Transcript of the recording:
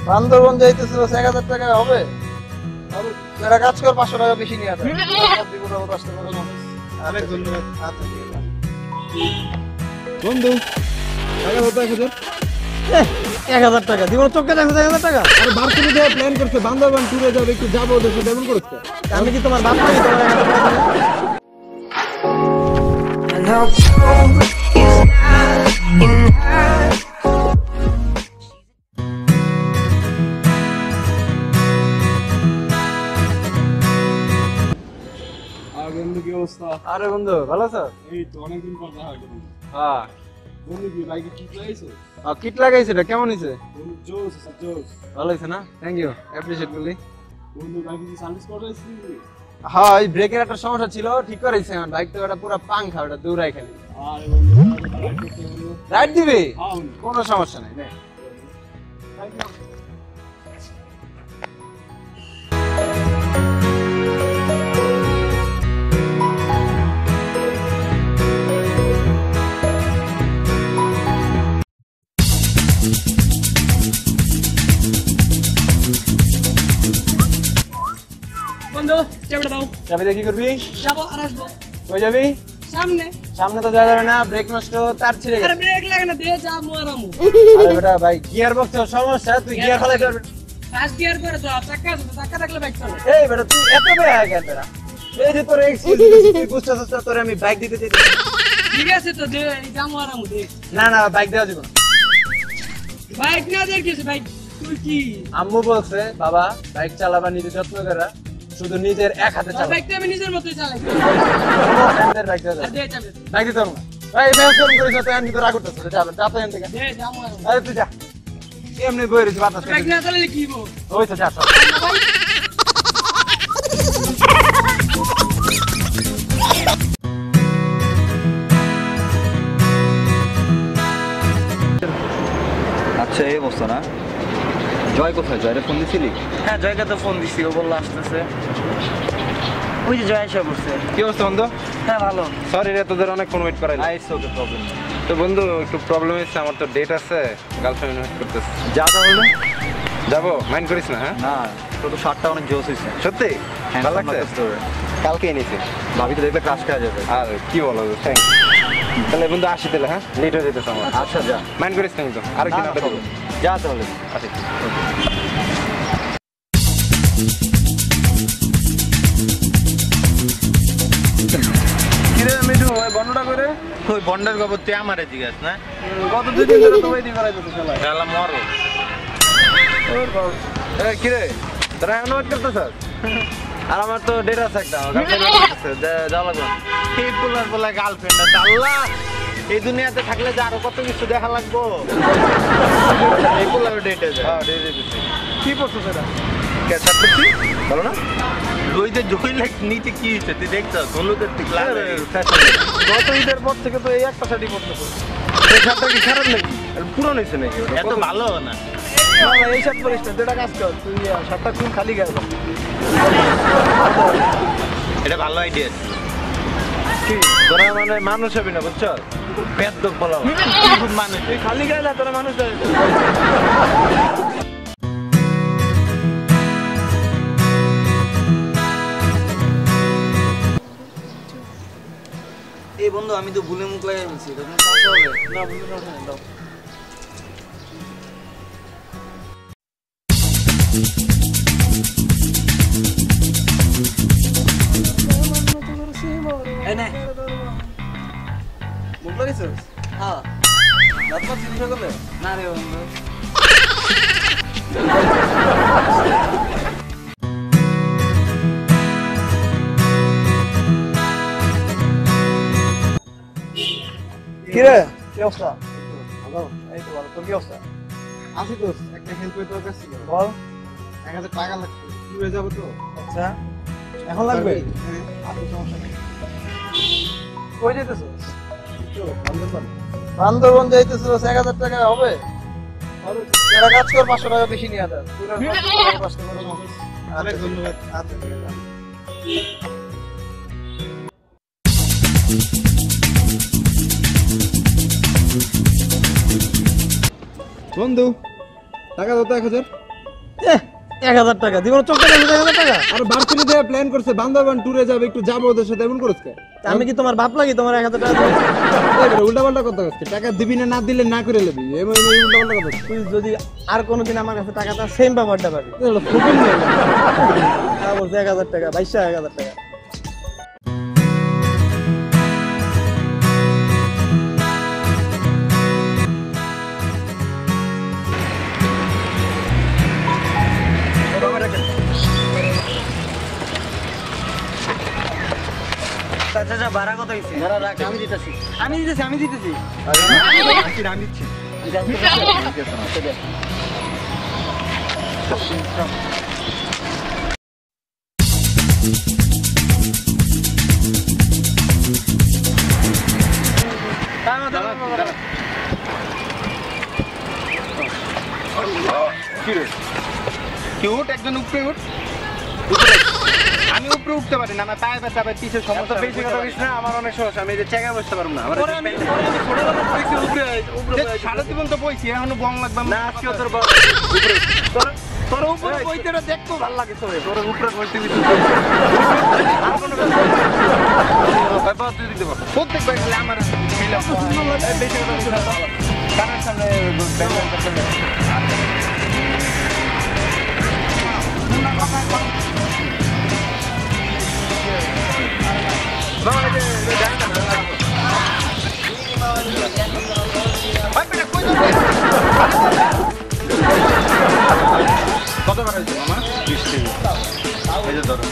বান্দরবন যাইতেছিল 1000 টাকা হবে এটা কাজ কর 500 টাকা বেশি নিয়ে আসে অনেক ধন্যবাদ বন্ধু টাকা কত 1000 টাকা দিব চোখে দেখো 1000 টাকা আরে বার্ষিক দিয়ে প্ল্যান করছে বান্দরবান ট্যুরে যাবে একটু যাবো দেশে ডেভেল করতে আমি কি তোমার বাপ নাকি তোমার 1000 টাকা বন্ধু কি অবস্থা? আরে বন্ধু ভালো আছো এই তো অনেকদিন পর দেখা হলো। হ্যাঁ বন্ধু কি বাইকে কি লাগাইছো? কিট লাগাইছে এটা কেমন হইছে বন্ধু জোস আছে জোস। ভালো হইছে না থ্যাংক ইউ অ্যাপ্রিশিয়েট করলি বন্ধু বাইকে কি সার্ভিস করাইছিস? হ্যাঁ এই ব্রেকের একটা সমস্যা ছিল ঠিক করাইছে আমার বাইক তো এটা পুরো পাংখা ওটা দৌড়াই খালি আরে বন্ধু রাইট দিবি হ্যাঁ বন্ধু কোনো সমস্যা নাই নে থ্যাংক ইউ। বন্ধু চাবিটা দাও চাবি দিয়ে কি করবি যাবো আর আসবো কই যাবি সামনে সামনে তো যাওয়া যাবে না ব্রেক নষ্ট তার ছিঁড়ে আরে গেছে ব্রেক লাগে না দিয়ে যাবো আর আমু আরে বেটা ভাই গিয়ার বক্স সমস্যা তুই গিয়ার ফেলাই পারবি ফার্স্ট গিয়ার করে তো চাকা আছে চাকা থাকলে বাইক চলে এই বেটা তুই এত বেয়া গেল বেটা এই যে তোর এক্সকিউজ তুই বুঝছস না তোরে আমি বাইক দিতে চাইছি ঠিক আছে তো দে এই যাবো আর আমু দে না না বাইক দেওয়া যাবে না বাইক না দে কিছু বাইক তুই কি আম্মু বলছে বাবা বাইক চালাবা নিজে যত্ন করে শুধু নিজের এক হাতে চালা বাইকটা আমি নিজের মতোই চালাই ফ্রেন্ডের বাইক দেওয়া আর দে চাবি বাইক দিতে পারবো না এই ফেস ফোন করিস তো আমি তো রাগ করতেছ যাবে যা তো এখান থেকে দে যাবো আর আমু আরে তুই যা এমনি বই রয়েছে বাতাস বাইক না চালালে কি হবো ওই তো যা সব আচ্ছা এই অবস্থা না জয় কোথায় জয়রে ফোন দিছিলি হ্যাঁ জয়কে তো ফোন দিছি ও বললো আসতেছে ওই যে জয় এসে বসছে কি অবস্থা বন্ধু হ্যাঁ ভালো সরি রে তোদের অনেক ফোন ওয়েট করাই নাইস ওকে প্রবলেম তো বন্ধু একটু প্রবলেম হচ্ছে আমার তো ডেট আছে গার্লফ্রেন্ড ওয়েট করতেছে যা তাহলে যাবো মাইন্ড করিস না হ্যাঁ না তোর তো শার্টটা অনেক জোস হয়েছে সত্যি ভালো লাগছে কালকে এনেছি ভাবি তো দেখলে ক্রাশ খাওয়া যাবে আর কি বলো থ্যাংক তাহলে বন্ধু আসি তাহলে হ্যাঁ লেট হয়ে যেতেছে আমার আচ্ছা যা মাইন্ড করিস না কিন্তু আরেকদিন না, আড্ডা দেবো যা তাহলে আসি কিরে মিঠু ওই বন্ধটা করে ওই বন্ডার খবর তুই আমারে জিজ্ঞাস না কত দিন ধরে তো ওইদিকে করাইতেছে খেলা খেলা মরো এই কিরে তোরা এখন ওয়েট করতেছিস আর আমার তো ডেট আছে একটা গার্লফ্রেন্ড যাওয়া লাগবে এই পোলার পোলা গার্লফ্রেন্ড আছে আল্লাহ এই দুনিয়াতে থাকলে যে আরো কত কিছু দেখা লাগবো এই পোলার ডেটে যায় হ্যাঁ ডেট দিতেছি কি পড়ছো সেটা? কে স্টার্ট করছি বলো না রইতে জইলে নিচে কি হচ্ছে তুই দেখছো হলুদের ঠিক লাগে গত ঈদের পর থেকে তো এই একটা শাড়ি পরতেছো এই শার্টটা কি খারাপ নাকি পুরনো হয়েছে নাকি এত ভালো না না না এই শার্ট পরিস না যেটা কাজ কর তুই শার্টটা খুব খালি গায়ে এটা ভালো আইডিয়া কি তোরা মানে মানুষ হবি না বুঝছো পেট দোক বলো খুব মানুষ তুই খালি গায়ে না তোরা মানুষ হবি এই বন্ধু আমি তো ভুলে মুখ লাগিয়ে নিছি এটা কোনো সমস্যা হবে না বুঝলি না দাও এই নে মুখ লাগিয়েছিস হ্যাঁ দাঁত মাছ চিকিৎসা করলে না রে বন্ধু কিরে কি অবস্থা ভালো এই তো ভালো তোর কি অবস্থা আছি তো একটা হেল্পের দরকার ছিল বল 1000 টাকা লাগবে ট্যুরে যাবো তো আচ্ছা এখন লাগবে হ্যাঁ আর সমস্যা নেই কই যেতেছো বান্দরবন যাইতেছো 1000 টাকা হবে যারা কাজ কর 500 টাকা বেশি নিয়ে আসা অনেক ধন্যবাদ আচ্ছা ঠিক আছে বন্ধু টাকা দাও তো 1000। 1000 টাকা দিব চোখ টাকা 1000 টাকা আর বার্সেলি দিয়ে প্ল্যান করছে বান্দরবান ট্যুরে যাবে একটু যাবো ওদের সাথে এমন করছ কে? আমি কি তোমার বাপ লাগি তোমার 1000 টাকা দেব? এবারে উল্টাপাল্টা কথা হচ্ছে, টাকা দিবি না দিলে না করে নেবি, এমন উল্টাপাল্টা কথা। তুই যদি আর কোনোদিন আমার কাছে টাকা দাও সেম ব্যাপারটা পাবি। এগুলো ফকির নিয়ে গেল। বলছে 1000 টাকা 1000 টাকা। আচ্ছা ভাড়া কত হইছে? ভাড়া রাখ আমি দিতেছি। আমি দিতেছি। আমি দিচ্ছি। কিউট একজন উপরে উঠ। আমি উপরে উঠতে পারি না, আমার পায়ে ব্যথা, আবার পিছের সমস্যা। বেশি কথা বলিস না, আমার অনেক সমস্যা, আমি যে চেকা বসতে পারবো না। সারা জীবন তো বইছি, এখনো বং লাগবে না। আজকে তোর তোর উপরে বইতে দেখতো ভালো লাগে। তোর উপরে বইতে প্রত্যেকবার খেলে আমার বেশি কথা কারোর সামনে কত বার হয়েছে মামা? 20 টাকা। এই যে ধরো